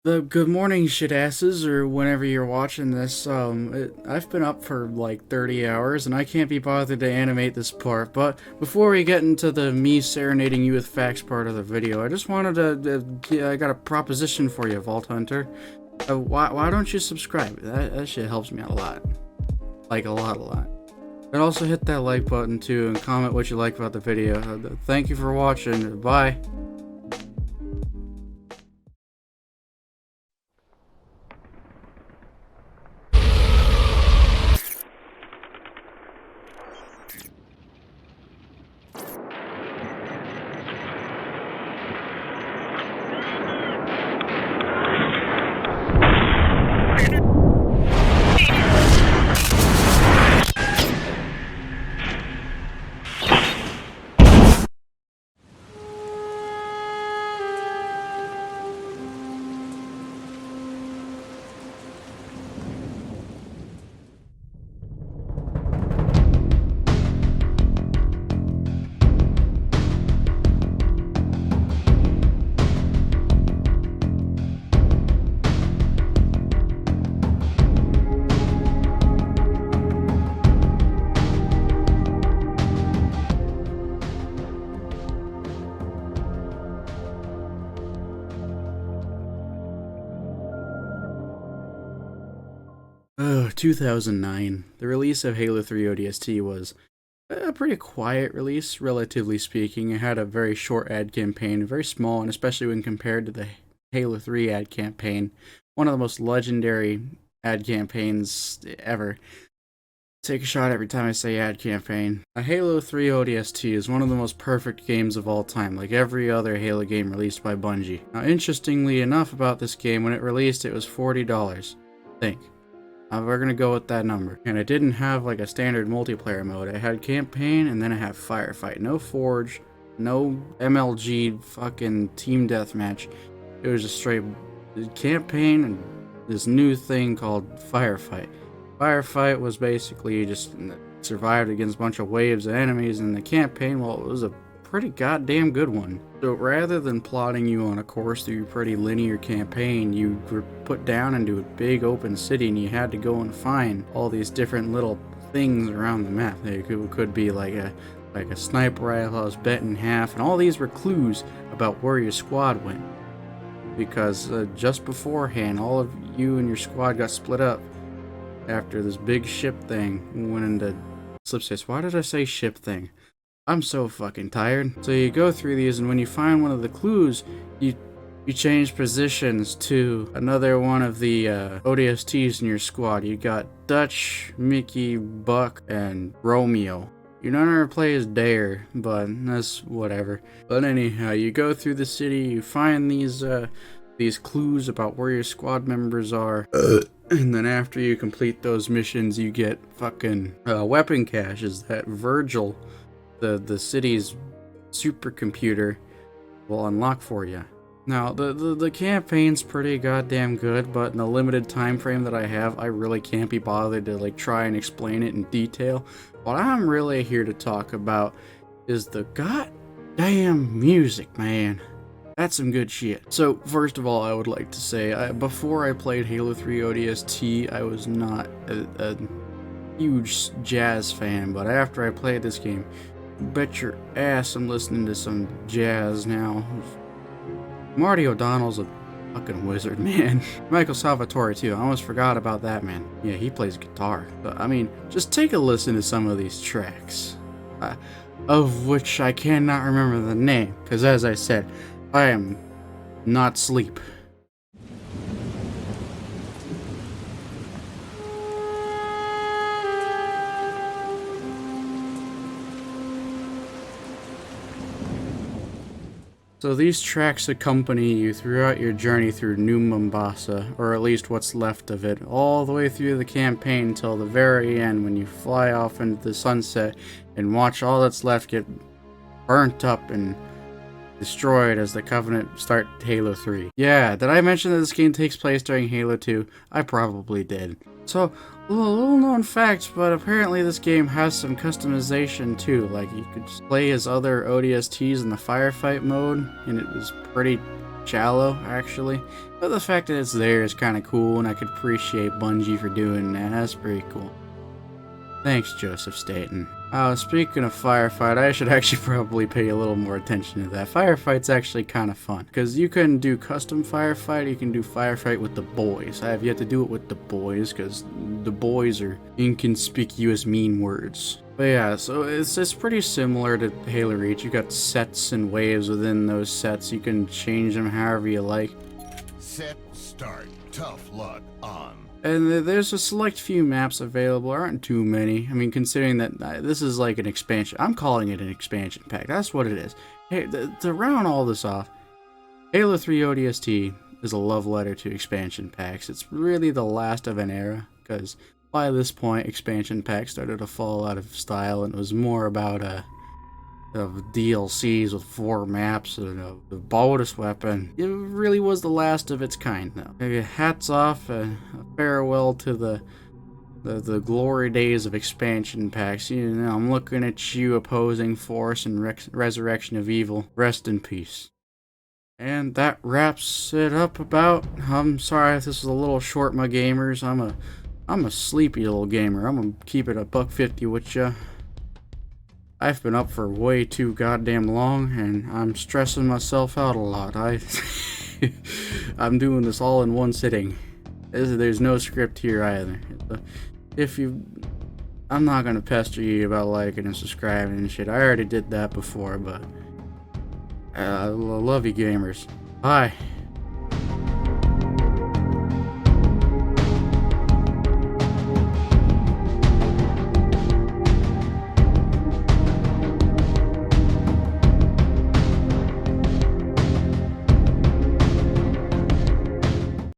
Good morning, shitasses, or whenever you're watching this. I've been up for like 30 hours, and I can't be bothered to animate this part. But before we get into the me serenading you with facts part of the video, I just wanted to, I got a proposition for you, Vault Hunter. Why don't you subscribe? That shit helps me out a lot. Like, a lot. And also hit that like button, too, and comment what you like about the video. Thank you for watching. Bye. Oh, 2009. The release of Halo 3 ODST was a pretty quiet release, relatively speaking. It had a very short ad campaign, very small, and especially when compared to the Halo 3 ad campaign, one of the most legendary ad campaigns ever. Take a shot every time I say ad campaign. A Halo 3 ODST is one of the most perfect games of all time, like every other Halo game released by Bungie. Now, interestingly enough about this game, when it released, it was $40. Think. We're gonna go with that number. And it didn't have like a standard multiplayer mode. It had campaign and then it had firefight. No forge, no MLG fucking team deathmatch. It was just straight campaign and this new thing called firefight. Firefight was basically just survived against a bunch of waves of enemies, and the campaign, well, it was a pretty goddamn good one. So rather than plotting you on a course through a pretty linear campaign, you were put down into a big open city and you had to go and find all these different little things around the map. It could be like a sniper rifle that was bent in half, and all these were clues about where your squad went. Because just beforehand, all of you and your squad got split up after this big ship thing went into slipspace. Why did I say ship thing? I'm so fucking tired. So you go through these, and when you find one of the clues, you change positions to another one of the ODSTs in your squad. You got Dutch, Mickey, Buck, and Romeo. You don't ever play as Dare, but that's whatever. But anyhow, you go through the city, you find these clues about where your squad members are. And then after you complete those missions, you get fucking weapon caches that Virgil, the city's supercomputer, will unlock for you. Now, the campaign's pretty goddamn good, but in the limited time frame that I have, I really can't be bothered to like try and explain it in detail. What I'm really here to talk about is the goddamn music, man. That's some good shit. So, first of all, I would like to say, before I played Halo 3 ODST, I was not a huge jazz fan, but after I played this game, bet your ass I'm listening to some jazz now. Marty O'Donnell's a fucking wizard, man. Michael Salvatore, too. I almost forgot about that, man. Yeah, he plays guitar. But, I mean, just take a listen to some of these tracks. Of which I cannot remember the name, because as I said, I am not sleep. So these tracks accompany you throughout your journey through New Mombasa, or at least what's left of it, all the way through the campaign till the very end when you fly off into the sunset and watch all that's left get burnt up and destroyed as the Covenant start Halo 3. Yeah, did I mention that this game takes place during Halo 2? I probably did. So, little known fact, but apparently this game has some customization too. Like, you could play as other ODSTs in the firefight mode, and it was pretty shallow, actually. But the fact that it's there is kind of cool, and I could appreciate Bungie for doing that. That's pretty cool. Thanks, Joseph Staten. Speaking of firefight, I should actually probably pay a little more attention to that. Firefight's actually kind of fun, because you can do custom firefight, you can do firefight with the boys. I have yet to do it with the boys, because the boys are inconspicuous mean words. But yeah, so it's pretty similar to Halo Reach. You got sets and waves within those sets. You can change them however you like. Set, start, tough luck, on. And there's a select few maps available. There aren't too many. I mean, considering that this is like an expansion. I'm calling it an expansion pack. That's what it is. Hey, to round all this off, Halo 3 ODST is a love letter to expansion packs. It's really the last of an era, because by this point, expansion packs started to fall out of style, and it was more about of DLCs with 4 maps and the bonus weapon. It really was the last of its kind, though. Maybe hats off, a farewell to the glory days of expansion packs. You know, I'm looking at you, opposing force and resurrection of evil. Rest in peace. And that wraps it up about. I'm sorry if this was a little short, my gamers. I'm a sleepy little gamer. I'm gonna keep it $1.50 with ya. I've been up for way too goddamn long, and I'm stressing myself out a lot. I'm doing this all in one sitting. There's no script here either. I'm not gonna pester you about liking and subscribing and shit. I already did that before, but I love you gamers. Bye.